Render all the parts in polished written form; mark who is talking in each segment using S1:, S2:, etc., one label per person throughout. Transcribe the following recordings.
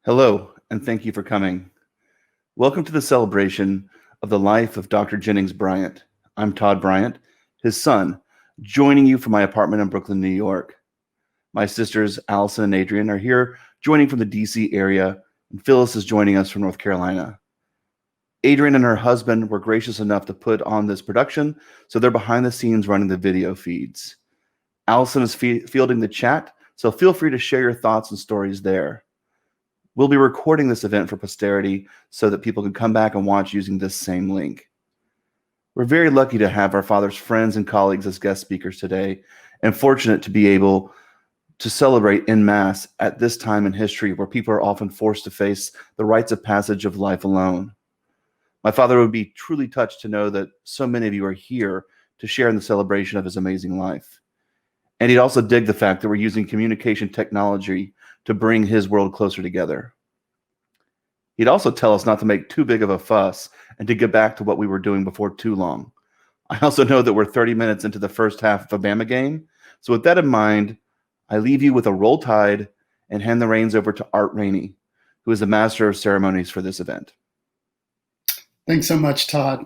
S1: Hello, and thank you for coming. Welcome to the celebration of the life of Dr. Jennings Bryant. I'm Todd Bryant, his son, joining you from my apartment in Brooklyn, New York. My sisters, Allison and Adrian, are here joining from the DC area, and Phyllis is joining us from North Carolina. Adrian and her husband were gracious enough to put on this production, so they're behind the scenes running the video feeds. Allison is fielding the chat, so feel free to share your thoughts and stories there. We'll be recording this event for posterity so that people can come back and watch using this same link. We're very lucky to have our father's friends and colleagues as guest speakers today, and fortunate to be able to celebrate en masse at this time in history where people are often forced to face the rites of passage of life alone. My father would be truly touched to know that so many of you are here to share in the celebration of his amazing life. And he'd also dig the fact that we're using communication technology to bring his world closer together. He'd also tell us not to make too big of a fuss and to get back to what we were doing before too long. I also know that we're 30 minutes into the first half of a Bama game. So with that in mind, I leave you with a Roll Tide and hand the reins over to Art Rainey, who is the master of ceremonies for this event.
S2: Thanks so much, Todd.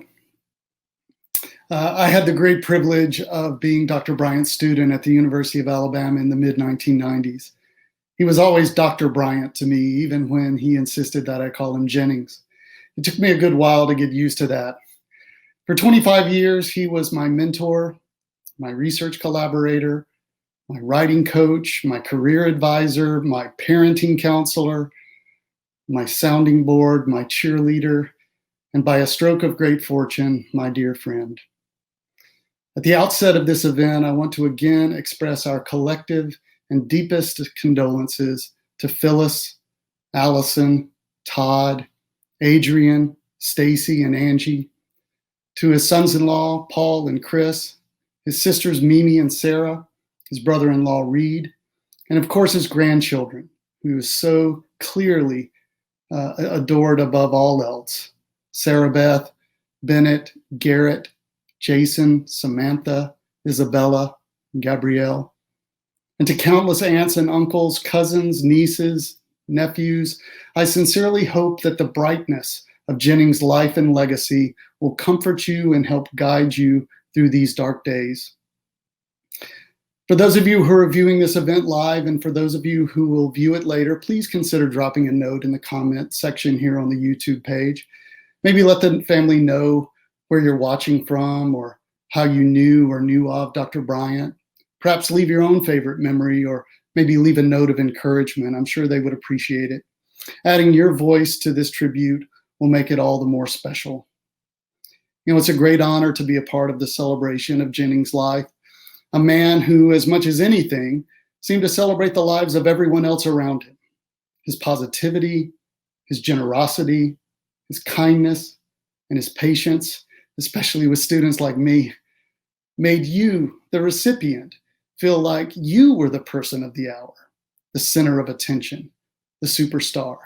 S2: I had the great privilege of being Dr. Bryant's student at the University of Alabama in the mid-1990s. He was always Dr. Bryant to me, even when he insisted that I call him Jennings. It took me a good while to get used to that. For 25 years, he was my mentor, my research collaborator, my writing coach, my career advisor, my parenting counselor, my sounding board, my cheerleader, and by a stroke of great fortune, my dear friend. At the outset of this event, I want to again express our collective and deepest condolences to Phyllis, Allison, Todd, Adrian, Stacy, and Angie, to his sons-in-law, Paul and Chris, his sisters, Mimi and Sarah, his brother-in-law, Reed, and of course, his grandchildren, who is so clearly adored above all else. Sarah Beth, Bennett, Garrett, Jason, Samantha, Isabella, Gabrielle, and to countless aunts and uncles, cousins, nieces, nephews, I sincerely hope that the brightness of Jennings' life and legacy will comfort you and help guide you through these dark days. For those of you who are viewing this event live, and for those of you who will view it later, please consider dropping a note in the comment section here on the YouTube page. Maybe let the family know where you're watching from or how you knew of Dr. Bryant. Perhaps leave your own favorite memory or maybe leave a note of encouragement. I'm sure they would appreciate it. Adding your voice to this tribute will make it all the more special. You know, it's a great honor to be a part of the celebration of Jennings' life, a man who, as much as anything, seemed to celebrate the lives of everyone else around him. His positivity, his generosity, his kindness, and his patience, especially with students like me, made you, the recipient, feel like you were the person of the hour, the center of attention, the superstar.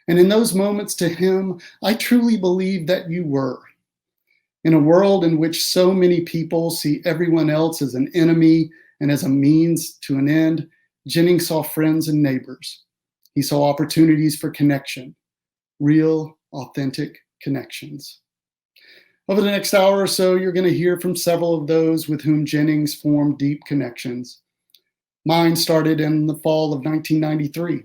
S2: And in those moments to him, I truly believe that you were. In a world in which so many people see everyone else as an enemy and as a means to an end, Jennings saw friends and neighbors. He saw opportunities for connection, real, authentic connections. Over the next hour or so, you're going to hear from several of those with whom Jennings formed deep connections. Mine started in the fall of 1993.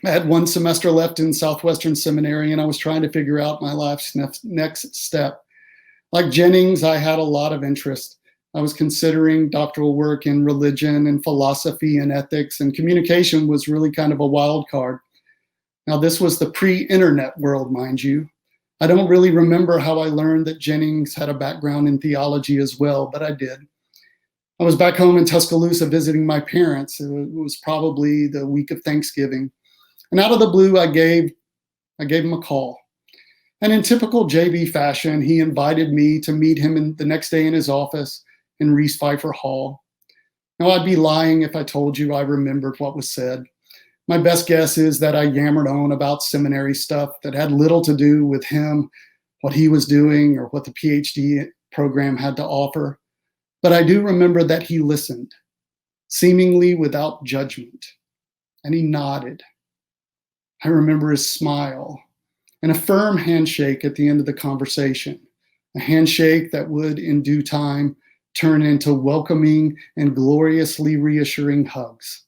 S2: I had one semester left in Southwestern Seminary, and I was trying to figure out my life's next step. Like Jennings, I had a lot of interest. I was considering doctoral work in religion and philosophy and ethics, and communication was really kind of a wild card. Now, this was the pre-internet world, mind you. I don't really remember how I learned that Jennings had a background in theology as well, but I did. I was back home in Tuscaloosa visiting my parents. It was probably the week of Thanksgiving. And out of the blue, I gave him a call. And in typical JB fashion, he invited me to meet him the next day in his office in Reese Pfeiffer Hall. Now, I'd be lying if I told you I remembered what was said. My best guess is that I yammered on about seminary stuff that had little to do with him, what he was doing, or what the PhD program had to offer. But I do remember that he listened, seemingly without judgment, and he nodded. I remember his smile and a firm handshake at the end of the conversation, a handshake that would, in due time, turn into welcoming and gloriously reassuring hugs.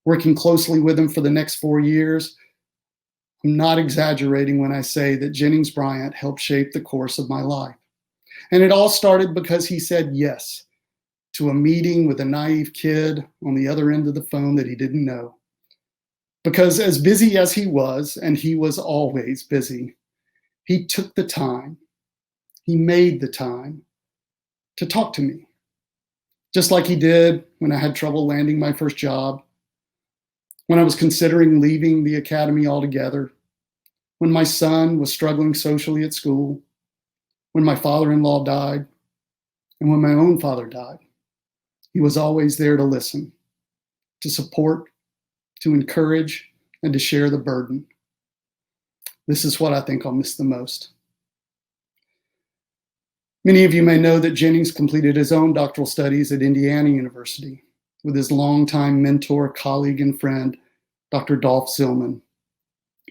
S2: Working closely with him for the next 4 years, I'm not exaggerating when I say that Jennings Bryant helped shape the course of my life. And it all started because he said yes to a meeting with a naive kid on the other end of the phone that he didn't know. Because as busy as he was, and he was always busy, he took the time, he made the time to talk to me. Just like he did when I had trouble landing my first job, when I was considering leaving the academy altogether, when my son was struggling socially at school, when my father-in-law died, and when my own father died. He was always there to listen, to support, to encourage, and to share the burden. This is what I think I'll miss the most. Many of you may know that Jennings completed his own doctoral studies at Indiana University with his longtime mentor, colleague, and friend, Dr. Dolph Zillman.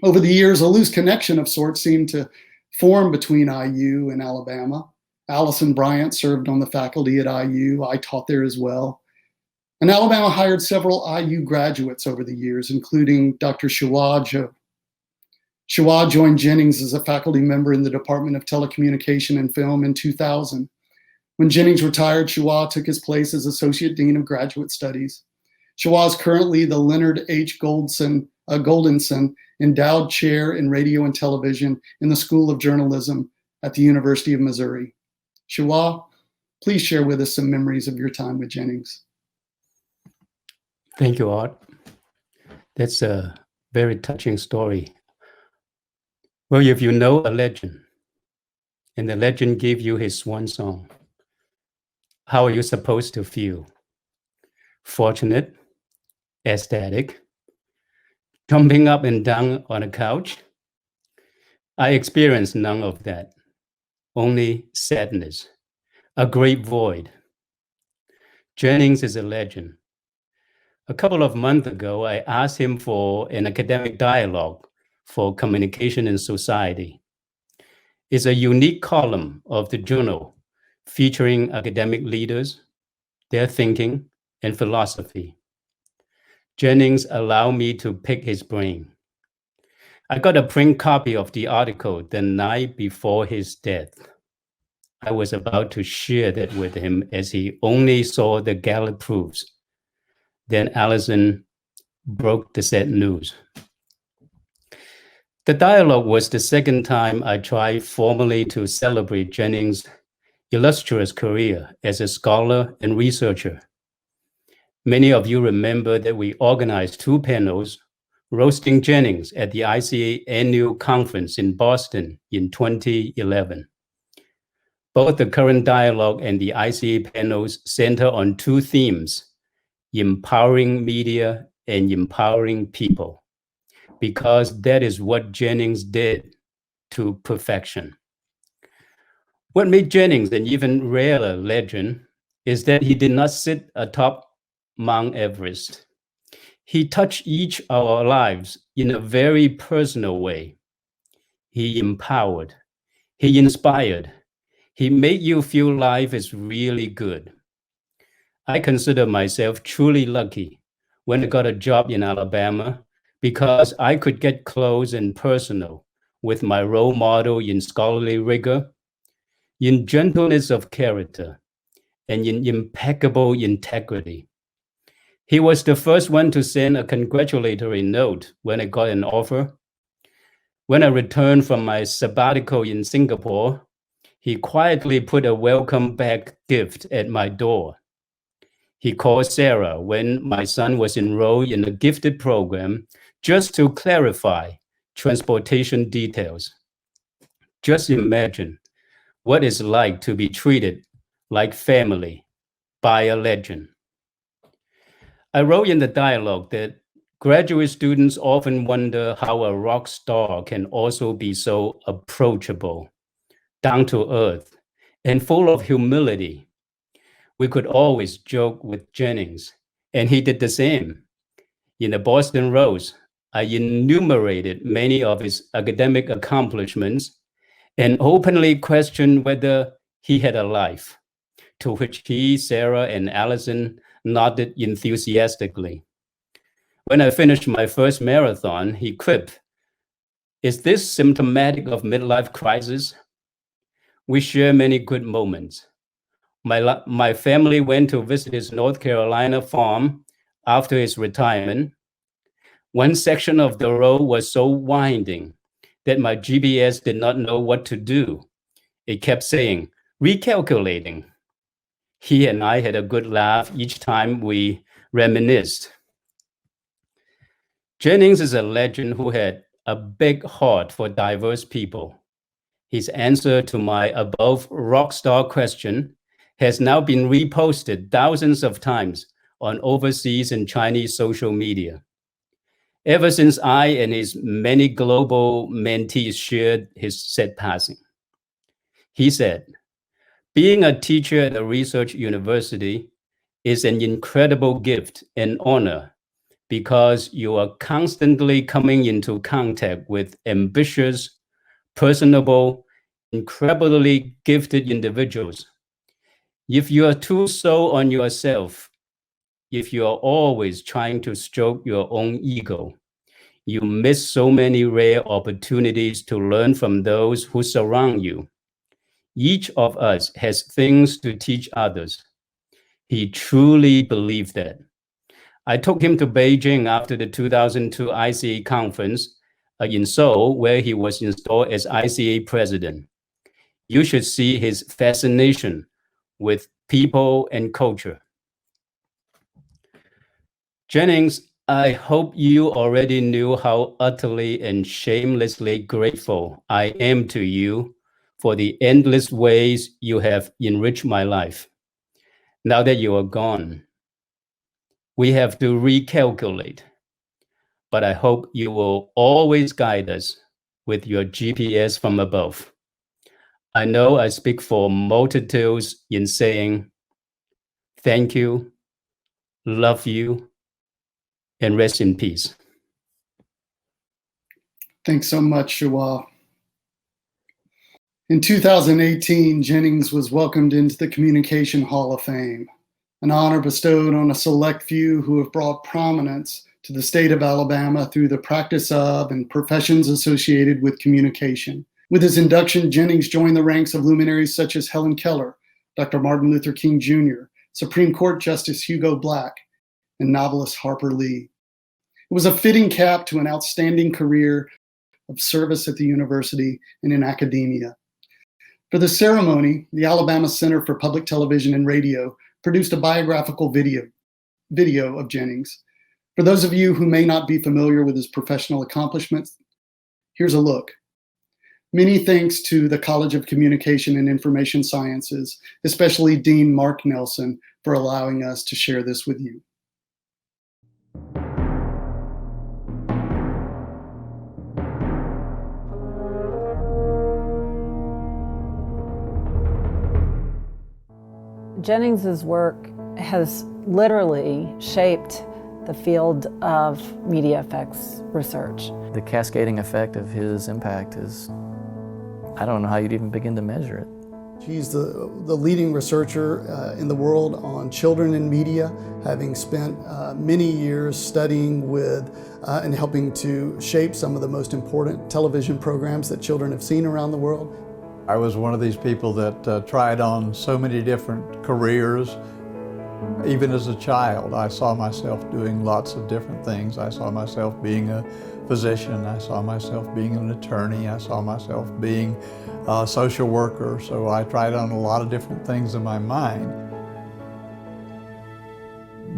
S2: Over the years, a loose connection of sorts seemed to form between IU and Alabama. Allison Bryant served on the faculty at IU. I taught there as well. And Alabama hired several IU graduates over the years, including Dr. Shawah. Shawah joined Jennings as a faculty member in the Department of Telecommunication and Film in 2000. When Jennings retired, Shawah took his place as Associate Dean of Graduate Studies. Shawah is currently the Leonard H. Goldenson Endowed Chair in Radio and Television in the School of Journalism at the University of Missouri. Shawah, please share with us some memories of your time with Jennings.
S3: Thank you, Art. That's a very touching story. Well, if you know a legend, and the legend gave you his swan song, how are you supposed to feel? Fortunate, ecstatic, jumping up and down on a couch? I experienced none of that, only sadness, a great void. Jennings is a legend. A couple of months ago, I asked him for an academic dialogue for Communication and Society. It's a unique column of the journal featuring academic leaders, their thinking, and philosophy. Jennings allowed me to pick his brain. I got a print copy of the article the night before his death. I was about to share that with him as he only saw the Gallup proofs. Then Allison broke the sad news. The dialogue was the second time I tried formally to celebrate Jennings' illustrious career as a scholar and researcher. Many of you remember that we organized 2 panels roasting Jennings at the ICA annual conference in Boston in 2011. Both the current dialogue and the ICA panels center on 2 themes: empowering media and empowering people, because that is what Jennings did to perfection. What made Jennings an even rarer legend is that he did not sit atop Mount Everest. He touched each of our lives in a very personal way. He empowered, he inspired, he made you feel life is really good. I consider myself truly lucky when I got a job in Alabama because I could get close and personal with my role model in scholarly rigor, in gentleness of character, and in impeccable integrity. He was the first one to send a congratulatory note when I got an offer. When I returned from my sabbatical in Singapore, he quietly put a welcome back gift at my door. He called Sarah when my son was enrolled in a gifted program just to clarify transportation details. Just imagine what it's like to be treated like family by a legend. I wrote in the dialogue that graduate students often wonder how a rock star can also be so approachable, down to earth, and full of humility. We could always joke with Jennings, and he did the same. In the Boston Rose, I enumerated many of his academic accomplishments and openly questioned whether he had a life, to which he, Sarah, and Allison nodded enthusiastically. When I finished my first marathon, he quipped, "Is this symptomatic of midlife crisis?" We share many good moments. My family went to visit his North Carolina farm after his retirement. One section of the road was so winding that my GPS did not know what to do. It kept saying, "Recalculating." He and I had a good laugh each time we reminisced. Jennings is a legend who had a big heart for diverse people. His answer to my above rock star question has now been reposted thousands of times on overseas and Chinese social media. Ever since I and his many global mentees shared his said passing. He said, "Being a teacher at a research university is an incredible gift and honor because you are constantly coming into contact with ambitious, personable, incredibly gifted individuals. If you are too so on yourself, if you are always trying to stroke your own ego, you miss so many rare opportunities to learn from those who surround you. Each of us has things to teach others." He truly believed that. I took him to Beijing after the 2002 ICA conference in Seoul, where he was installed as ICA president. You should see his fascination with people and culture. Jennings, I hope you already knew how utterly and shamelessly grateful I am to you for the endless ways you have enriched my life. Now that you are gone, we have to recalculate, but I hope you will always guide us with your GPS from above. I know I speak for multitudes in saying thank you, love you, and rest in peace.
S2: Thanks so much, Shua. In 2018, Jennings was welcomed into the Communication Hall of Fame, an honor bestowed on a select few who have brought prominence to the state of Alabama through the practice of and professions associated with communication. With his induction, Jennings joined the ranks of luminaries such as Helen Keller, Dr. Martin Luther King Jr., Supreme Court Justice Hugo Black, and novelist Harper Lee. It was a fitting cap to an outstanding career of service at the university and in academia. For the ceremony, the Alabama Center for Public Television and Radio produced a biographical video of Jennings. For those of you who may not be familiar with his professional accomplishments, here's a look. Many thanks to the College of Communication and Information Sciences, especially Dean Mark Nelson, for allowing us to share this with you.
S4: Jennings's work has literally shaped the field of media effects research.
S5: The cascading effect of his impact is, I don't know how you'd even begin to measure it.
S2: He's the leading researcher in the world on children in media, having spent many years studying with and helping to shape some of the most important television programs that children have seen around the world.
S6: I was one of these people that tried on so many different careers. Even as a child, I saw myself doing lots of different things. I saw myself being a physician. I saw myself being an attorney. I saw myself being a social worker. So I tried on a lot of different things in my mind.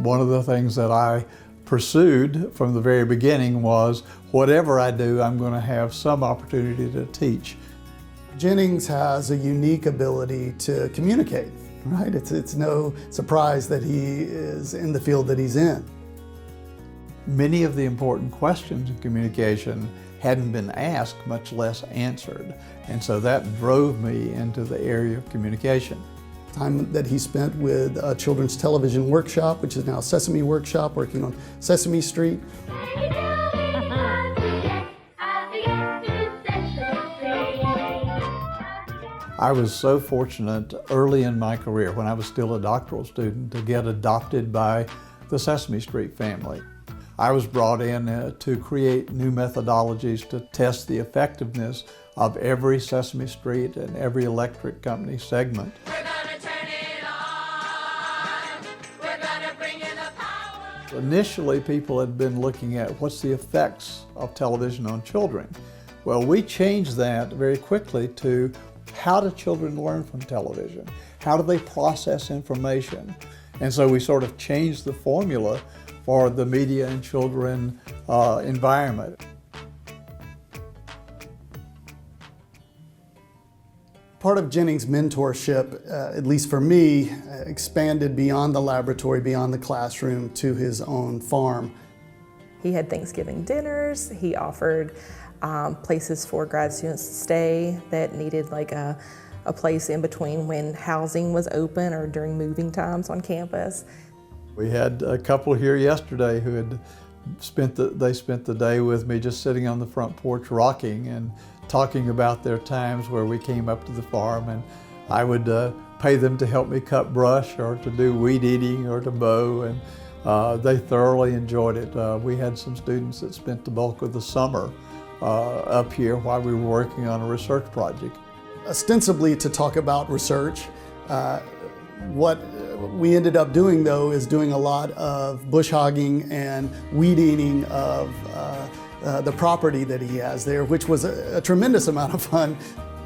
S6: One of the things that I pursued from the very beginning was, whatever I do, I'm going to have some opportunity to teach.
S2: Jennings has a unique ability to communicate, right? It's no surprise that he is in the field that he's in.
S6: Many of the important questions in communication hadn't been asked, much less answered. And so that drove me into the area of communication.
S2: Time that he spent with a children's television workshop, which is now Sesame Workshop, working on Sesame Street.
S6: I was so fortunate early in my career, when I was still a doctoral student, to get adopted by the Sesame Street family. I was brought in to create new methodologies to test the effectiveness of every Sesame Street and every electric company segment.
S7: We're gonna turn it on. We're gonna bring in the power.
S6: Initially, people had been looking at what's the effects of television on children. Well, we changed that very quickly to how do children learn from television? How do they process information? And so we sort of changed the formula for the media and children environment.
S2: Part of Jennings' mentorship, at least for me, expanded beyond the laboratory, beyond the classroom, to his own farm.
S8: He had Thanksgiving dinners. He offered places for grad students to stay that needed like a place in between when housing was open or during moving times on campus.
S6: We had a couple here yesterday who had spent the day with me just sitting on the front porch rocking and talking about their times where we came up to the farm, and I would pay them to help me cut brush or to do weed eating or to mow, and they thoroughly enjoyed it. We had some students that spent the bulk of the summer up here while we were working on a research project.
S2: Ostensibly to talk about research. What we ended up doing, though, is doing a lot of bush hogging and weed eating of the property that he has there, which was a tremendous amount of fun.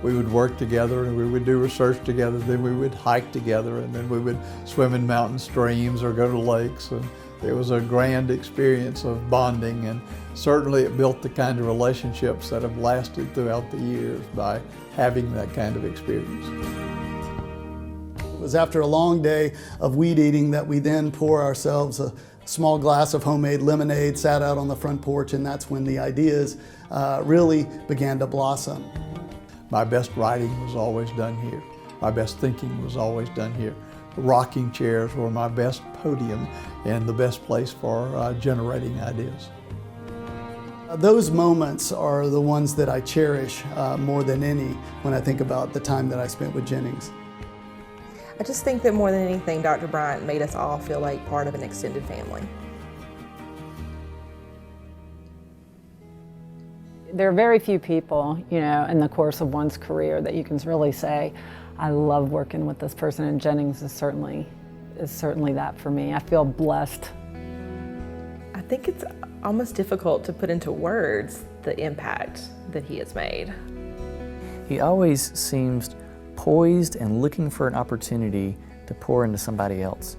S6: We would work together and we would do research together, then we would hike together, and then we would swim in mountain streams or go to lakes. And it was a grand experience of bonding, and certainly it built the kind of relationships that have lasted throughout the years by having that kind of experience.
S2: It was after a long day of weed eating that we then pour ourselves a small glass of homemade lemonade, sat out on the front porch, and that's when the ideas really began to blossom.
S6: My best writing was always done here. My best thinking was always done here. The rocking chairs were my best podium and the best place for generating ideas.
S2: Those moments are the ones that I cherish more than any when I think about the time that I spent with Jennings.
S8: I just think that more than anything, Dr. Bryant made us all feel like part of an extended family.
S4: There are very few people, in the course of one's career that you can really say, I love working with this person, and Jennings is certainly that for me. I feel blessed.
S8: I think it's almost difficult to put into words the impact that he has made.
S5: He always seems poised and looking for an opportunity to pour into somebody else.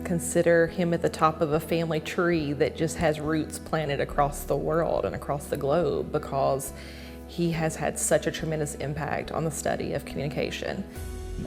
S8: Consider him at the top of a family tree that just has roots planted across the world and across the globe, because he has had such a tremendous impact on the study of communication.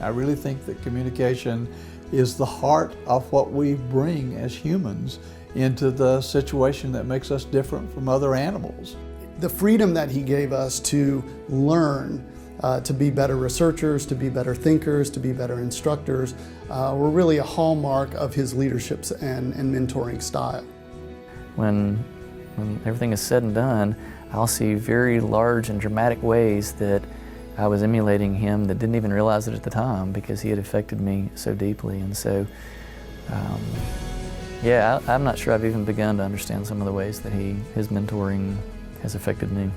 S6: I really think that communication is the heart of what we bring as humans into the situation that makes us different from other animals.
S2: The freedom that he gave us to learn, to be better researchers, to be better thinkers, to be better instructors, were really a hallmark of his leadership and mentoring style.
S5: When everything is said and done, I'll see very large and dramatic ways that I was emulating him that didn't even realize it at the time, because he had affected me so deeply. And so, yeah, I'm not sure I've even begun to understand some of the ways that his mentoring has affected me.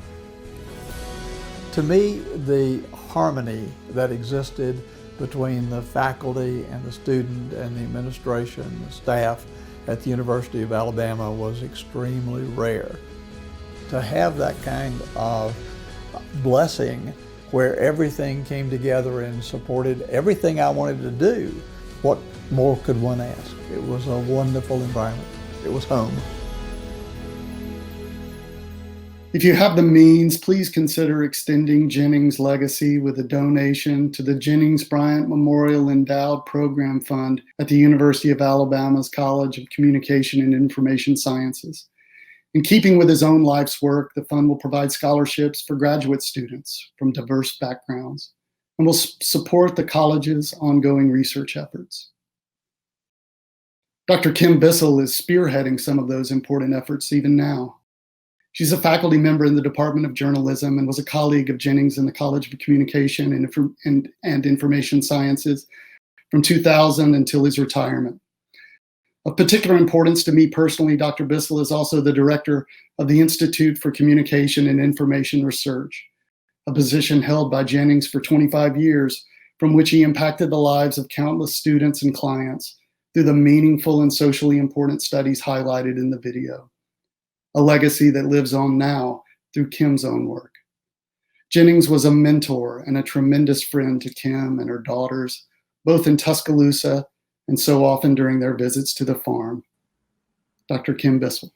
S6: To me, the harmony that existed between the faculty and the student and the administration, the staff at the University of Alabama was extremely rare. To have that kind of blessing where everything came together and supported everything I wanted to do, what more could one ask? It was a wonderful environment. It was home.
S2: If you have the means, please consider extending Jennings' legacy with a donation to the Jennings Bryant Memorial Endowed Program Fund at the University of Alabama's College of Communication and Information Sciences. In keeping with his own life's work, the fund will provide scholarships for graduate students from diverse backgrounds and will support the college's ongoing research efforts. Dr. Kim Bissell is spearheading some of those important efforts even now. She's a faculty member in the Department of Journalism and was a colleague of Jennings in the College of Communication and Information Sciences from 2000 until his retirement. Of particular importance to me personally, Dr. Bissell is also the director of the Institute for Communication and Information Research, a position held by Jennings for 25 years, from which he impacted the lives of countless students and clients through the meaningful and socially important studies highlighted in the video, a legacy that lives on now through Kim's own work. Jennings was a mentor and a tremendous friend to Kim and her daughters, both in Tuscaloosa and so often during their visits to the farm. Dr. Kim Bissell.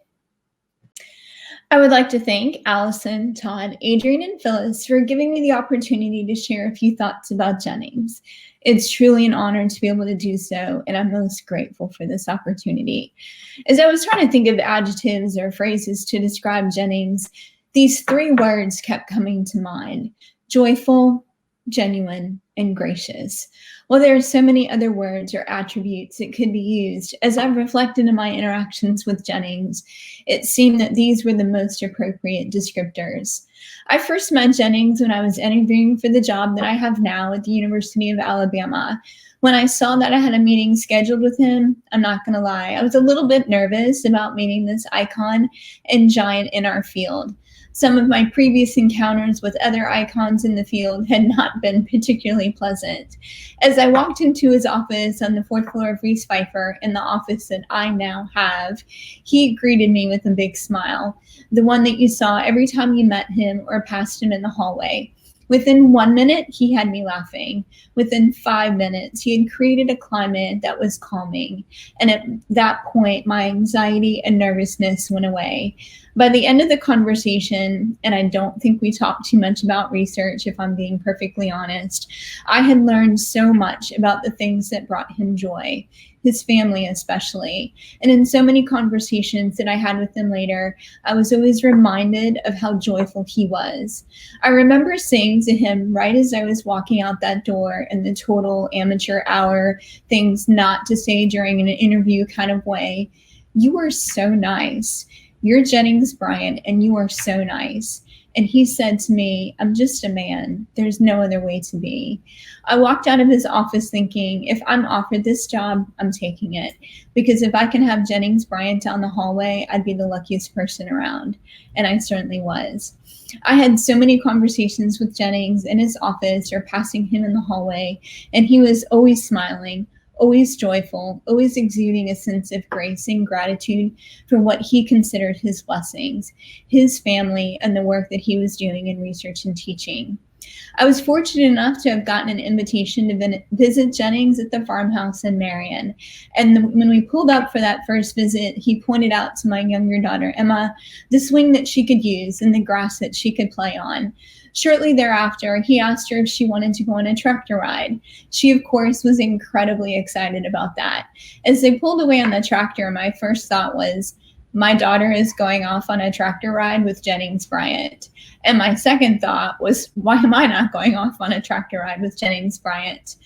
S9: I would like to thank Allison, Todd, Adrian, and Phyllis for giving me the opportunity to share a few thoughts about Jennings. It's truly an honor to be able to do so, and I'm most grateful for this opportunity. As I was trying to think of adjectives or phrases to describe Jennings, these three words kept coming to mind: joyful, genuine, and gracious. While there are so many other words or attributes that could be used, as I've reflected in my interactions with Jennings, it seemed that these were the most appropriate descriptors. I first met Jennings when I was interviewing for the job that I have now at the University of Alabama. When I saw that I had a meeting scheduled with him, I'm not going to lie, I was a little bit nervous about meeting this icon and giant in our field. Some of my previous encounters with other icons in the field had not been particularly pleasant. As I walked into his office on the 4th floor of Reese Pfeiffer, in the office that I now have, he greeted me with a big smile, the one that you saw every time you met him or passed him in the hallway. Within 1 minute, he had me laughing. Within 5 minutes, he had created a climate that was calming. And at that point, my anxiety and nervousness went away. By the end of the conversation, and I don't think we talked too much about research, if I'm being perfectly honest, I had learned so much about the things that brought him joy, his family especially. And in so many conversations that I had with him later, I was always reminded of how joyful he was. I remember saying to him right as I was walking out that door in the total amateur hour, things not to say during an interview kind of way, "You are so nice. You're Jennings Bryant, and you are so nice." And he said to me, "I'm just a man. There's no other way to be." I walked out of his office thinking, if I'm offered this job, I'm taking it. Because if I can have Jennings Bryant down the hallway, I'd be the luckiest person around. And I certainly was. I had so many conversations with Jennings in his office or passing him in the hallway, and he was always smiling, always joyful, always exuding a sense of grace and gratitude for what he considered his blessings, his family, and the work that he was doing in research and teaching. I was fortunate enough to have gotten an invitation to visit Jennings at the farmhouse in Marion. And when we pulled up for that first visit, he pointed out to my younger daughter, Emma, the swing that she could use and the grass that she could play on. Shortly thereafter, he asked her if she wanted to go on a tractor ride. She, of course, was incredibly excited about that. As they pulled away on the tractor, my first thought was, my daughter is going off on a tractor ride with Jennings Bryant. And my second thought was, why am I not going off on a tractor ride with Jennings Bryant?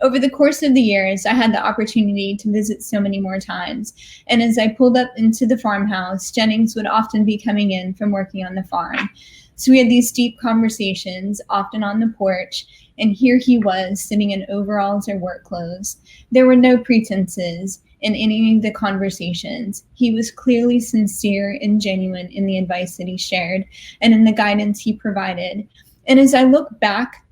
S9: Over the course of the years, I had the opportunity to visit so many more times. And as I pulled up into the farmhouse, Jennings would often be coming in from working on the farm. So we had these deep conversations, often on the porch, and here he was sitting in overalls or work clothes. There were no pretenses in any of the conversations. He was clearly sincere and genuine in the advice that he shared and in the guidance he provided. And as I look back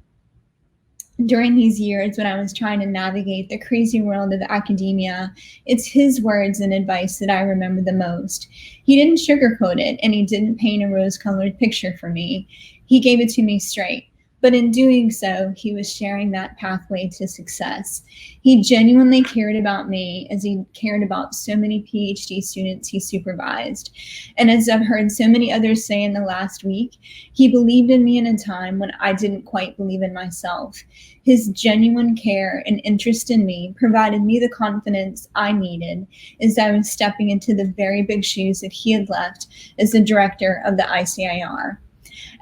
S9: during these years when I was trying to navigate the crazy world of academia, it's his words and advice that I remember the most. He didn't sugarcoat it, and he didn't paint a rose-colored picture for me. He gave it to me straight. But in doing so, he was sharing that pathway to success. He genuinely cared about me as he cared about so many PhD students he supervised. And as I've heard so many others say in the last week, he believed in me in a time when I didn't quite believe in myself. His genuine care and interest in me provided me the confidence I needed as I was stepping into the very big shoes that he had left as the director of the ICIR.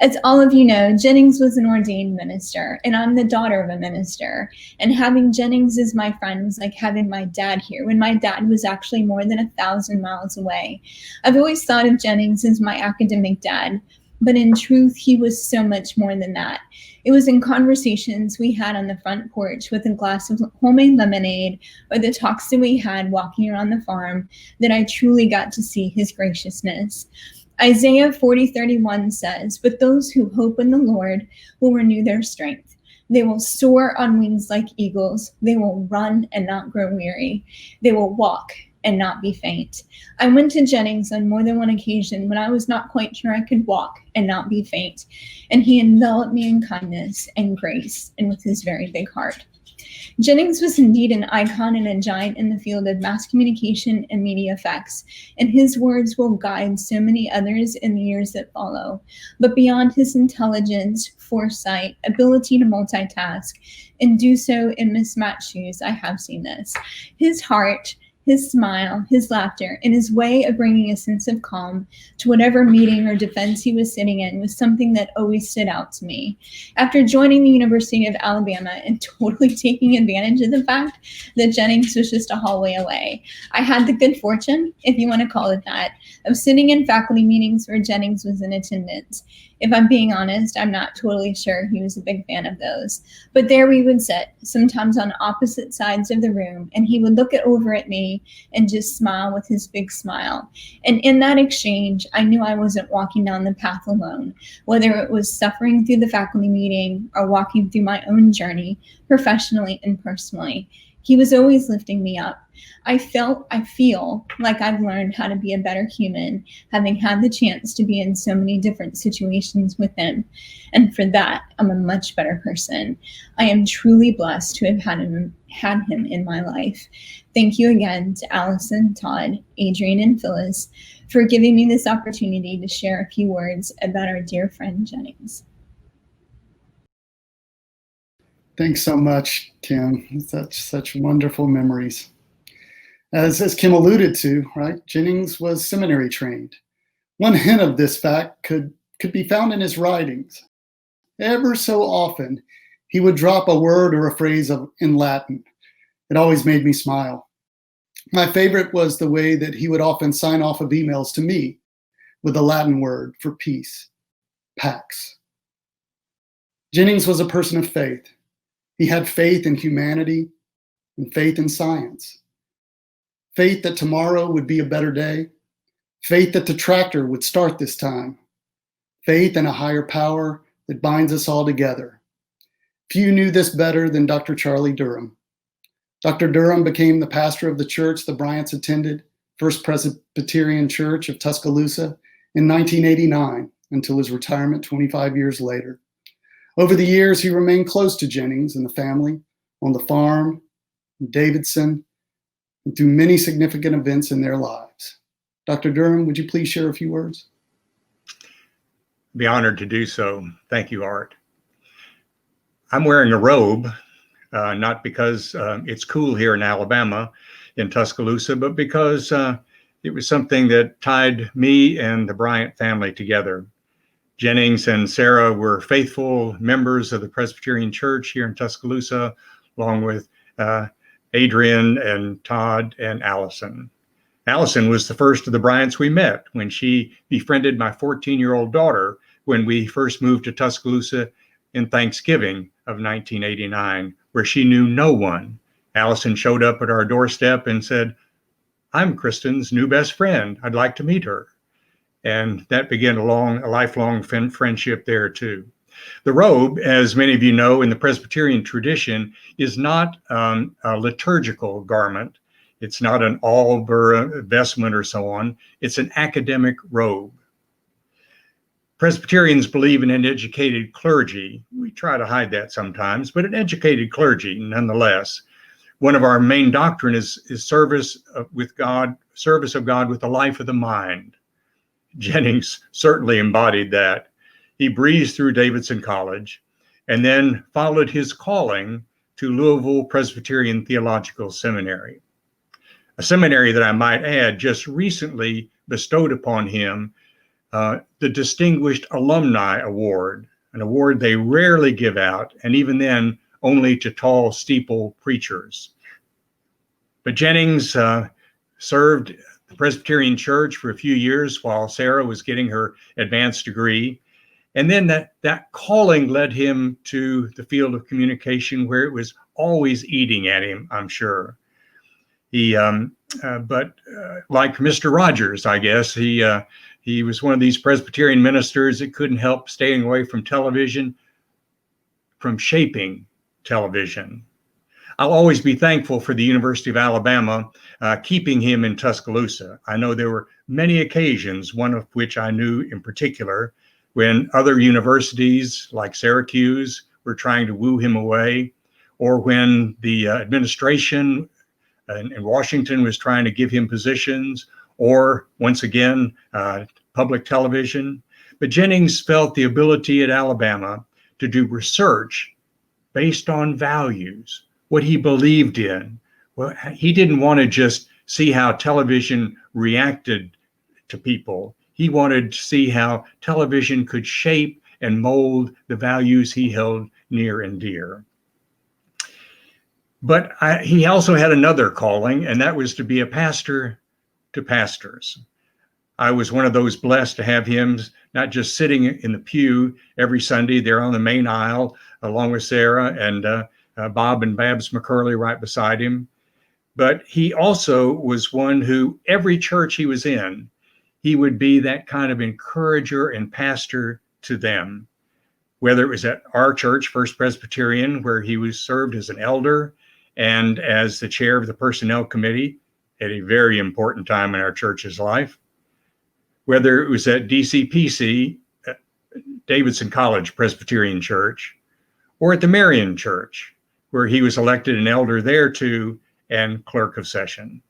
S9: As all of you know, Jennings was an ordained minister, and I'm the daughter of a minister. And having Jennings as my friend was like having my dad here, when my dad was actually more than 1,000 miles away. I've always thought of Jennings as my academic dad, but in truth, he was so much more than that. It was in conversations we had on the front porch with a glass of homemade lemonade, or the talks that we had walking around the farm, that I truly got to see his graciousness. Isaiah 40:31 says, "But those who hope in the Lord will renew their strength. They will soar on wings like eagles. They will run and not grow weary. They will walk and not be faint." I went to Jennings on more than one occasion when I was not quite sure I could walk and not be faint, and he enveloped me in kindness and grace and with his very big heart. Jennings was indeed an icon and a giant in the field of mass communication and media effects, and his words will guide so many others in the years that follow. But beyond his intelligence, foresight, ability to multitask, and do so in mismatched shoes, I have seen this. His heart, his smile, his laughter, and his way of bringing a sense of calm to whatever meeting or defense he was sitting in was something that always stood out to me. After joining the University of Alabama and totally taking advantage of the fact that Jennings was just a hallway away, I had the good fortune, if you want to call it that, of sitting in faculty meetings where Jennings was in attendance. If I'm being honest, I'm not totally sure he was a big fan of those. But there we would sit, sometimes on opposite sides of the room, and he would look over at me and just smile with his big smile. And in that exchange, I knew I wasn't walking down the path alone, whether it was suffering through the faculty meeting or walking through my own journey, professionally and personally. He was always lifting me up. I feel like I've learned how to be a better human, having had the chance to be in so many different situations with him. And for that, I'm a much better person. I am truly blessed to have had him in my life. Thank you again to Allison, Todd, Adrian, and Phyllis for giving me this opportunity to share a few words about our dear friend Jennings.
S2: Thanks so much, Kim. Such wonderful memories. As Kim alluded to, right, Jennings was seminary trained. One hint of this fact could be found in his writings. Ever so often, he would drop a word or a phrase in Latin. It always made me smile. My favorite was the way that he would often sign off of emails to me with the Latin word for peace, pax. Jennings was a person of faith. He had faith in humanity and faith in science. Faith that tomorrow would be a better day. Faith that the tractor would start this time. Faith in a higher power that binds us all together. Few knew this better than Dr. Charlie Durham. Dr. Durham became the pastor of the church the Bryants attended, First Presbyterian Church of Tuscaloosa, in 1989 until his retirement 25 years later. Over the years, he remained close to Jennings and the family, on the farm, in Davidson, and through many significant events in their lives. Dr. Durham, would you please share a few words?
S10: Be honored to do so. Thank you, Art. I'm wearing a robe, not because it's cool here in Alabama, in Tuscaloosa, but because it was something that tied me and the Bryant family together. Jennings and Sarah were faithful members of the Presbyterian Church here in Tuscaloosa, along with Adrian and Todd and Allison. Allison was the first of the Bryants we met when she befriended my 14-year-old daughter when we first moved to Tuscaloosa in Thanksgiving of 1989, where she knew no one. Allison showed up at our doorstep and said, "I'm Kristen's new best friend. I'd like to meet her." And that began a lifelong friendship there too. The robe, as many of you know, in the Presbyterian tradition, is not a liturgical garment. It's not an alb or a vestment or so on. It's an academic robe. Presbyterians believe in an educated clergy. We try to hide that sometimes, but an educated clergy nonetheless. One of our main doctrine is service of God with the life of the mind. Jennings certainly embodied that. He breezed through Davidson College and then followed his calling to Louisville Presbyterian Theological Seminary, a seminary that I might add just recently bestowed upon him the Distinguished Alumni Award, an award they rarely give out, and even then only to tall steeple preachers. But Jennings served the Presbyterian Church for a few years while Sarah was getting her advanced degree. And then that calling led him to the field of communication, where it was always eating at him, I'm sure. But like Mr. Rogers, I guess, he was one of these Presbyterian ministers that couldn't help staying away from television, from shaping television. I'll always be thankful for the University of Alabama keeping him in Tuscaloosa. I know there were many occasions, one of which I knew in particular, when other universities like Syracuse were trying to woo him away, or when the administration in Washington was trying to give him positions, or once again, public television. But Jennings felt the ability at Alabama to do research based on values, what he believed in. Well, he didn't want to just see how television reacted to people. He wanted to see how television could shape and mold the values he held near and dear. But he also had another calling, and that was to be a pastor to pastors. I was one of those blessed to have him not just sitting in the pew every Sunday there on the main aisle, along with Sarah and Bob and Babs McCurley right beside him, but he also was one who every church he was in, he would be that kind of encourager and pastor to them, whether it was at our church, First Presbyterian, where he was served as an elder and as the chair of the personnel committee at a very important time in our church's life, whether it was at DCPC, Davidson College Presbyterian Church, or at the Marian Church, where he was elected an elder there too and clerk of session.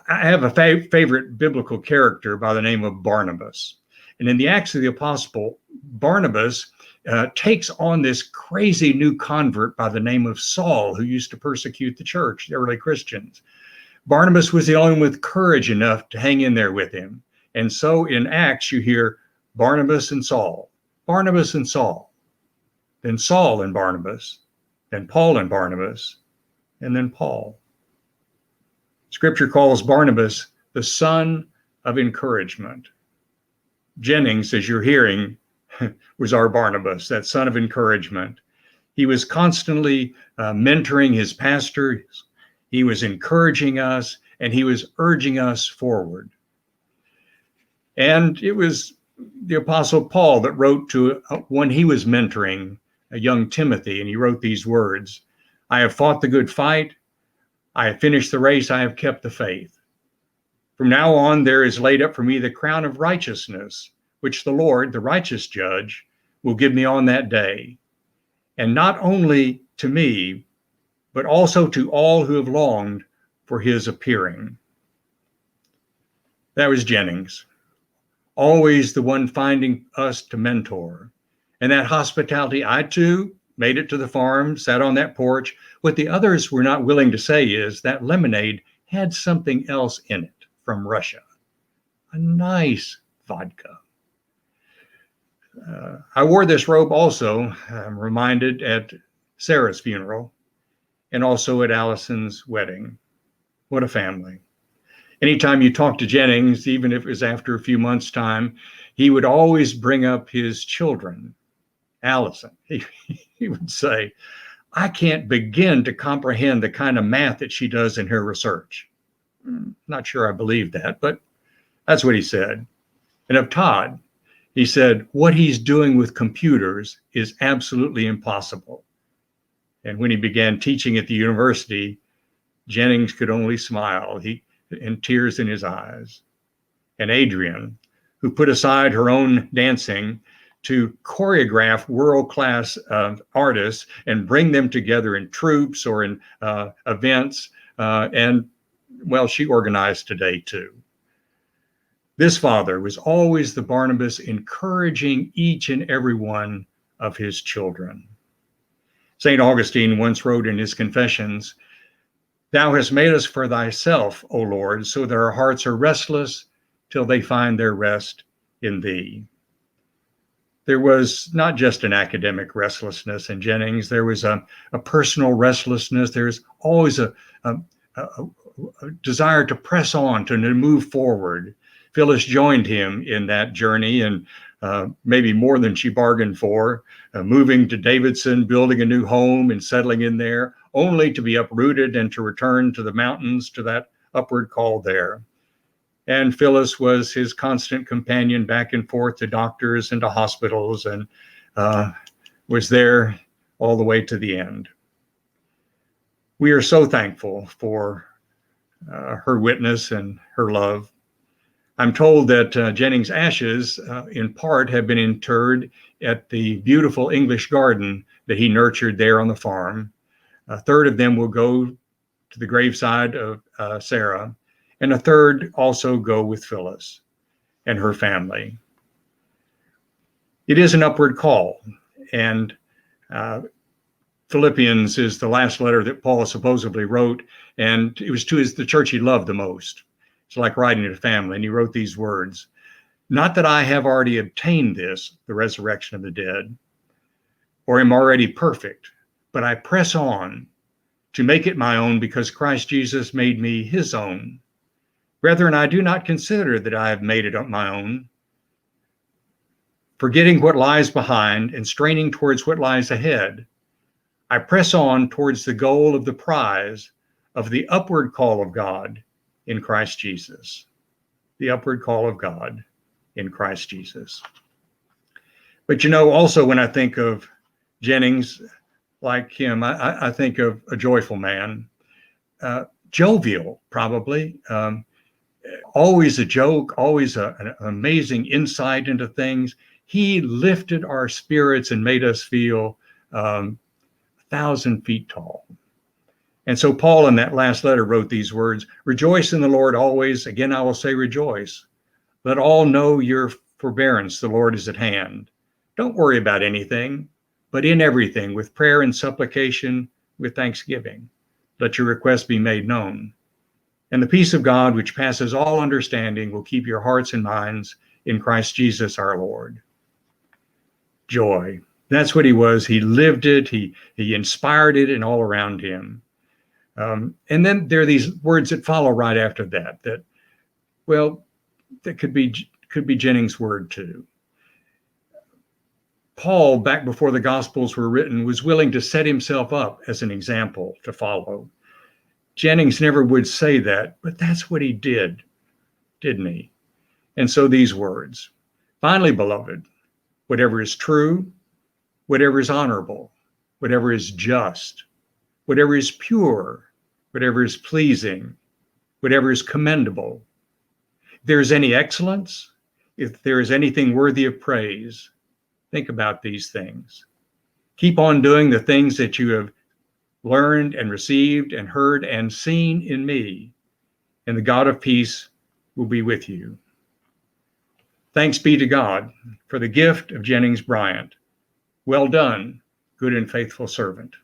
S10: I have a favorite biblical character by the name of Barnabas. And in the Acts of the Apostle, Barnabas takes on this crazy new convert by the name of Saul, who used to persecute the church, the early Christians. Barnabas was the only one with courage enough to hang in there with him. And so in Acts, you hear Barnabas and Saul, Barnabas and Saul, then Saul and Barnabas, then Paul and Barnabas, and then Paul. Scripture calls Barnabas the son of encouragement. Jennings, as you're hearing, was our Barnabas, that son of encouragement. He was constantly mentoring his pastors. He was encouraging us, and he was urging us forward. And it was the Apostle Paul that wrote to when he was mentoring a young Timothy, and he wrote these words, "I have fought the good fight. I have finished the race. I have kept the faith. From now on, there is laid up for me the crown of righteousness, which the Lord, the righteous judge, will give me on that day. And not only to me, but also to all who have longed for his appearing." That was Jennings, always the one finding us to mentor. And that hospitality, I too made it to the farm, sat on that porch. What the others were not willing to say is that lemonade had something else in it from Russia, a nice vodka. I wore this robe also, I'm reminded, at Sarah's funeral and also at Allison's wedding. What a family. Anytime you talk to Jennings, even if it was after a few months' time, he would always bring up his children. Allison, he would say, "I can't begin to comprehend the kind of math that she does in her research." Not sure I believe that, but that's what he said. And of Todd, he said, "What he's doing with computers is absolutely impossible." And when he began teaching at the university, Jennings could only smile, and tears in his eyes. And Adrian, who put aside her own dancing to choreograph world-class artists and bring them together in troops or in events. And well, she organized today too. This father was always the Barnabas, encouraging each and every one of his children. St. Augustine once wrote in his Confessions, "Thou hast made us for thyself, O Lord, so that our hearts are restless till they find their rest in thee. There was not just an academic restlessness in Jennings, there was a personal restlessness. There's always a desire to press on, to move forward. Phyllis joined him in that journey, and maybe more than she bargained for, moving to Davidson, building a new home and settling in there, only to be uprooted and to return to the mountains, to that upward call there. And Phyllis was his constant companion back and forth to doctors and to hospitals, and was there all the way to the end. We are so thankful for her witness and her love. I'm told that Jennings' ashes, in part, have been interred at the beautiful English garden that he nurtured there on the farm. A third of them will go to the graveside of Sarah, and a third also go with Phyllis and her family. It is an upward call, and Philippians is the last letter that Paul supposedly wrote, and it was to the church he loved the most. It's like writing to family, and he wrote these words: "Not that I have already obtained this, the resurrection of the dead, or am already perfect, but I press on to make it my own because Christ Jesus made me his own. Brethren, I do not consider that I have made it my own, forgetting what lies behind and straining towards what lies ahead. I press on towards the goal of the prize of the upward call of God in Christ Jesus." The upward call of God in Christ Jesus. But also when I think of Jennings, like him, I think of a joyful man, jovial, probably, always a joke, always an amazing insight into things. He lifted our spirits and made us feel 1,000 feet tall. And so Paul in that last letter wrote these words: "Rejoice in the Lord always. Again, I will say rejoice. Let all know your forbearance. The Lord is at hand. Don't worry about anything, but in everything, with prayer and supplication, with thanksgiving, let your requests be made known. And the peace of God, which passes all understanding, will keep your hearts and minds in Christ Jesus our Lord." Joy. That's what he was. He lived it. He inspired it and all around him. And then there are these words that follow right after that, that could be Jennings' word too. Paul, back before the Gospels were written, was willing to set himself up as an example to follow. Jennings never would say that, but that's what he did, didn't he? And so these words: "Finally, beloved, whatever is true, whatever is honorable, whatever is just, whatever is pure, whatever is pleasing, whatever is commendable, if there is any excellence, if there is anything worthy of praise, think about these things. Keep on doing the things that you have learned and received and heard and seen in me, and the God of peace will be with you." Thanks be to God for the gift of Jennings Bryant. Well done, good and faithful servant.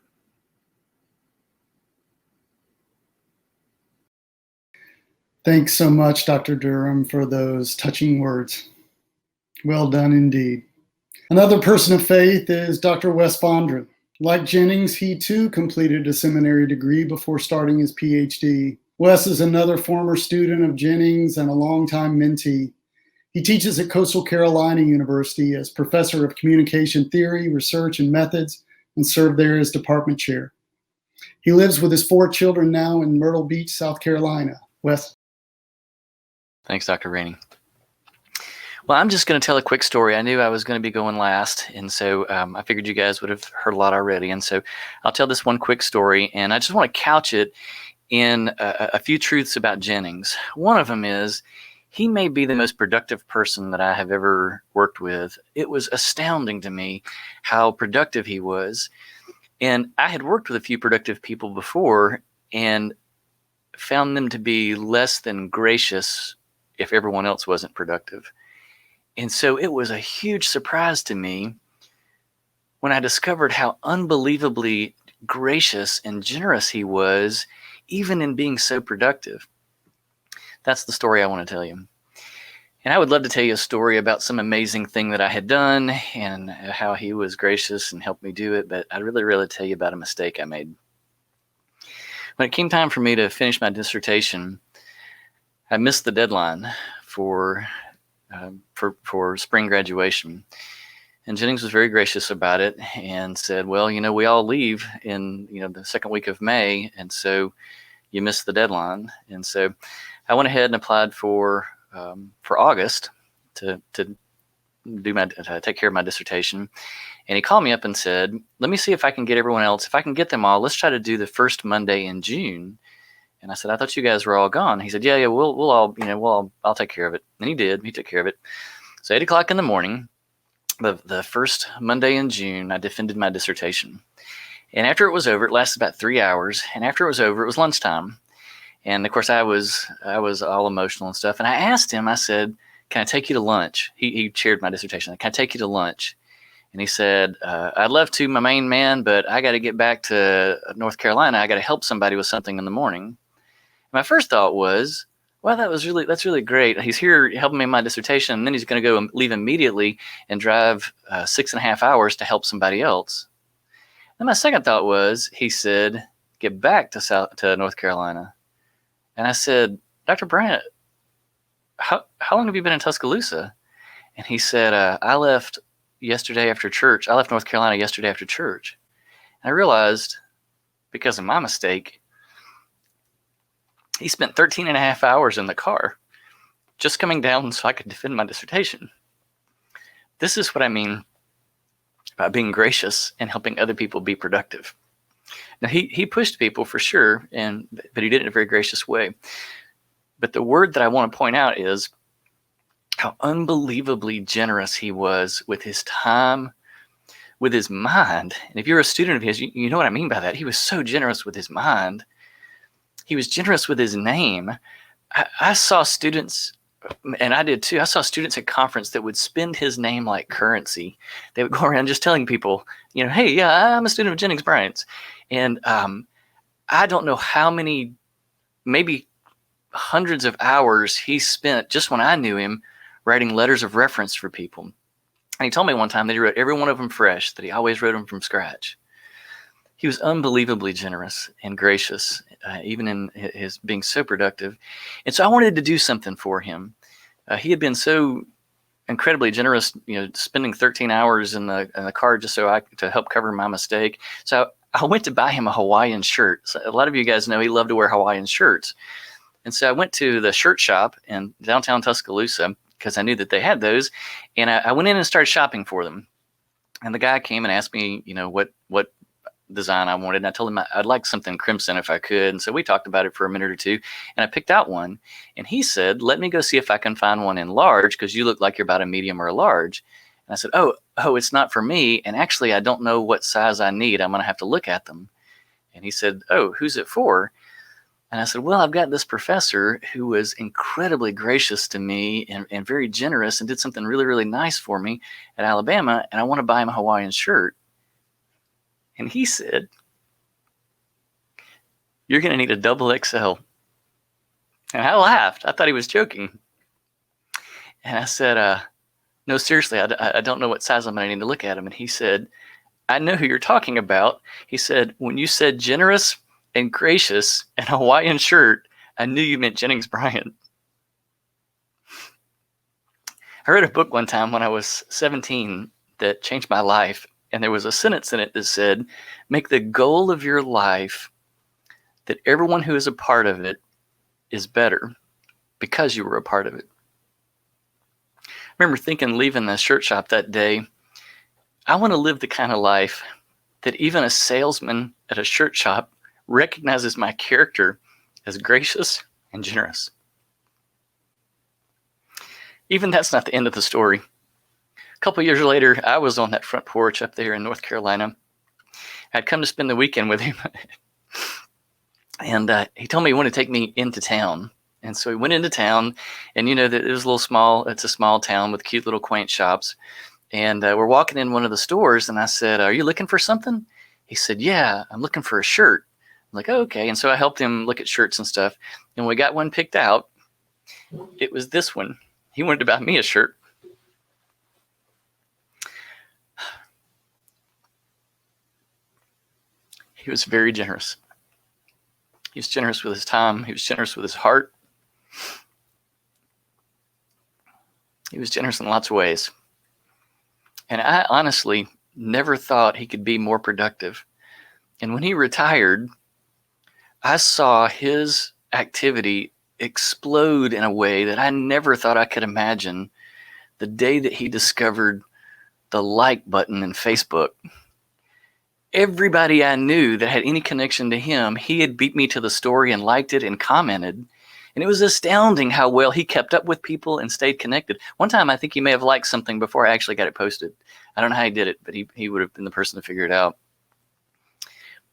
S2: Thanks so much, Dr. Durham, for those touching words. Well done indeed. Another person of faith is Dr. Wes Fondren. Like Jennings, he too completed a seminary degree before starting his PhD. Wes is another former student of Jennings and a longtime mentee. He teaches at Coastal Carolina University as professor of communication theory, research, and methods, and served there as department chair. He lives with his 4 children now in Myrtle Beach, South Carolina. Wes?
S5: Thanks, Dr. Rainey. Well, I'm just going to tell a quick story. I knew I was going to be going last, and so I figured you guys would have heard a lot already. And so I'll tell this one quick story, and I just want to couch it in a few truths about Jennings. One of them is he may be the most productive person that I have ever worked with. It was astounding to me how productive he was. And I had worked with a few productive people before and found them to be less than gracious if everyone else wasn't productive. And so it was a huge surprise to me when I discovered how unbelievably gracious and generous he was, even in being so productive. That's the story I want to tell you. And I would love to tell you a story about some amazing thing that I had done and how he was gracious and helped me do it, but I'd really rather tell you about a mistake I made. When it came time for me to finish my dissertation, I missed the deadline for spring graduation. And Jennings was very gracious about it and said, well, we all leave in, the second week of May. And so you missed the deadline. And so I went ahead and applied for August to take care of my dissertation. And he called me up and said, let me see if I can get everyone else. If I can get them all, let's try to do the first Monday in June. And I said, I thought you guys were all gone. He said, yeah, we'll all, I'll take care of it. And he did. He took care of it. So 8 o'clock in the morning, the first Monday in June, I defended my dissertation. And after it was over, it lasted about 3 hours. And after it was over, it was lunchtime. And of course, I was all emotional and stuff. And I asked him, I said, can I take you to lunch? He chaired my dissertation. Can I take you to lunch? And he said, I'd love to, my main man, but I got to get back to North Carolina. I got to help somebody with something in the morning. My first thought was, well, that's really great. He's here helping me in my dissertation, and then he's going to go and leave immediately and drive 6.5 hours to help somebody else. Then my second thought was, he said, get back to North Carolina. And I said, Dr. Bryant, how long have you been in Tuscaloosa? And he said, I left yesterday after church. I left North Carolina yesterday after church. And I realized, because of my mistake, he spent 13.5 hours in the car just coming down so I could defend my dissertation. This is what I mean by being gracious and helping other people be productive. Now, he pushed people for sure, but he did it in a very gracious way. But the word that I want to point out is how unbelievably generous he was with his time, with his mind. And if you're a student of his, you know what I mean by that. He was so generous with his mind. He was generous with his name. I saw students, and I did too, I saw students at conference that would spend his name like currency. They would go around just telling people, hey, yeah, I'm a student of Jennings Bryant's. And I don't know how many, maybe hundreds of hours he spent just when I knew him writing letters of reference for people. And he told me one time that he wrote every one of them fresh, that he always wrote them from scratch. He was unbelievably generous and gracious, even in his being so productive. And so I wanted to do something for him. He had been so incredibly generous, spending 13 hours in the car just to help cover my mistake. So I went to buy him a Hawaiian shirt. So a lot of you guys know he loved to wear Hawaiian shirts. And so I went to the shirt shop in downtown Tuscaloosa because I knew that they had those. And I went in and started shopping for them. And the guy came and asked me, what design I wanted. And I told him I'd like something crimson if I could. And so we talked about it for a minute or two. And I picked out one. And he said, let me go see if I can find one in large because you look like you're about a medium or a large. And I said, oh, it's not for me. And actually, I don't know what size I need. I'm going to have to look at them. And he said, oh, who's it for? And I said, well, I've got this professor who was incredibly gracious to me and very generous and did something really, really nice for me at Alabama. And I want to buy him a Hawaiian shirt. And he said, you're going to need a double XL. And I laughed. I thought he was joking. And I said, no, seriously, I don't know what size I'm going to need to look at him. And he said, I know who you're talking about. He said, when you said generous and gracious and a Hawaiian shirt, I knew you meant Jennings Bryant. I read a book one time when I was 17 that changed my life. And there was a sentence in it that said, make the goal of your life that everyone who is a part of it is better because you were a part of it. I remember thinking, leaving the shirt shop that day, I want to live the kind of life that even a salesman at a shirt shop recognizes my character as gracious and generous. Even that's not the end of the story. A couple years later, I was on that front porch up there in North Carolina. I'd come to spend the weekend with him. And he told me he wanted to take me into town. And so we went into town, and it's a small town with cute little quaint shops. And we're walking in one of the stores, and I said, are you looking for something? He said, yeah, I'm looking for a shirt. I'm like, oh, okay. And so I helped him look at shirts and stuff. And when we got one picked out, it was this one. He wanted to buy me a shirt. He was very generous. He was generous with his time. He was generous with his heart. He was generous in lots of ways. And I honestly never thought he could be more productive. And when he retired, I saw his activity explode in a way that I never thought I could imagine the day that he discovered the like button in Facebook. Everybody I knew that had any connection to him, he had beat me to the story and liked it and commented. And it was astounding how well he kept up with people and stayed connected. One time, I think he may have liked something before I actually got it posted. I don't know how he did it, but he would have been the person to figure it out.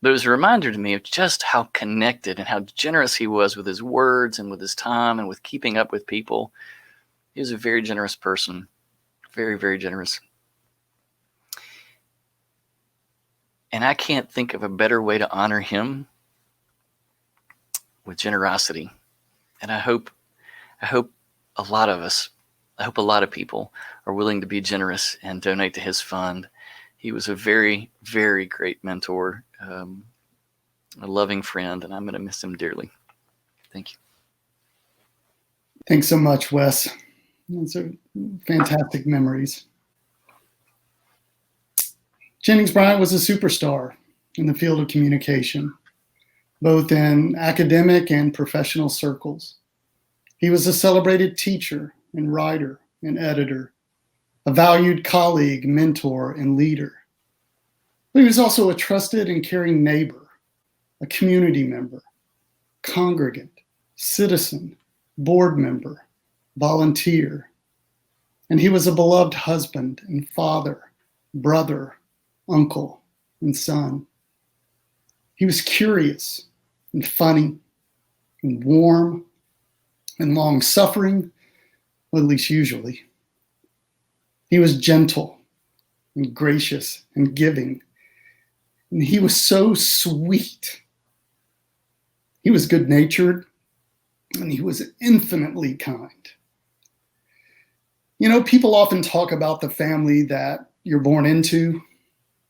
S5: But it was a reminder to me of just how connected and how generous he was with his words and with his time and with keeping up with people. He was a very generous person. Very, very generous. And I can't think of a better way to honor him with generosity. And I hope a lot of us, I hope a lot of people are willing to be generous and donate to his fund. He was a very, very great mentor, a loving friend, and I'm going to miss him dearly. Thank you.
S2: Thanks so much, Wes. Those are fantastic memories. Jennings Bryant was a superstar in the field of communication, both in academic and professional circles. He was a celebrated teacher and writer and editor, a valued colleague, mentor, and leader. But he was also a trusted and caring neighbor, a community member, congregant, citizen, board member, volunteer. And he was a beloved husband and father, brother, uncle, and son. He was curious and funny and warm and long-suffering, well, at least usually. He was gentle and gracious and giving. And he was so sweet. He was good-natured, and he was infinitely kind. You know, people often talk about the family that you're born into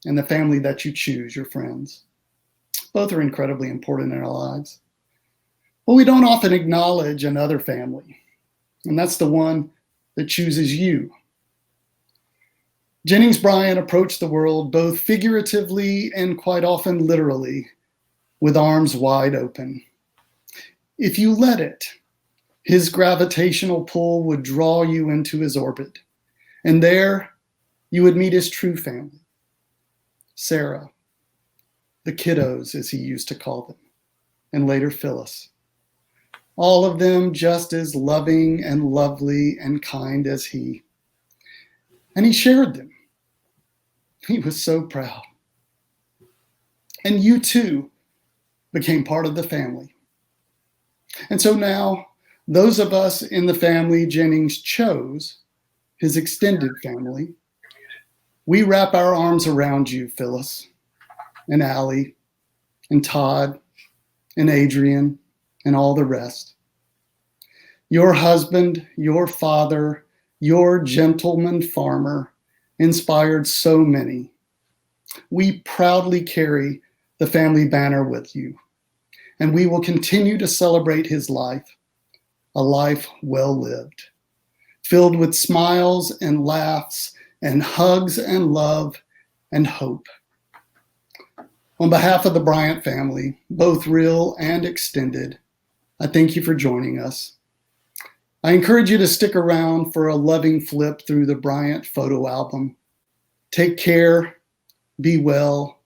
S2: and the family that you choose, your friends. Both are incredibly important in our lives. But we don't often acknowledge another family, and that's the one that chooses you. Jennings Bryant approached the world both figuratively and quite often literally with arms wide open. If you let it, his gravitational pull would draw you into his orbit, and there you would meet his true family, Sarah, the kiddos, as he used to call them, and later Phyllis. All of them just as loving and lovely and kind as he. And he shared them. He was so proud. And you too became part of the family. And so now, those of us in the family Jennings chose, his extended family, we wrap our arms around you, Phyllis, and Allie, and Todd, and Adrian, and all the rest. Your husband, your father, your gentleman farmer inspired so many. We proudly carry the family banner with you, and we will continue to celebrate his life, a life well lived, filled with smiles and laughs and hugs and love and hope. On behalf of the Bryant family, both real and extended, I thank you for joining us. I encourage you to stick around for a loving flip through the Bryant photo album. Take care, be well,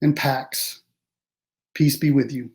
S2: and Pax, peace be with you.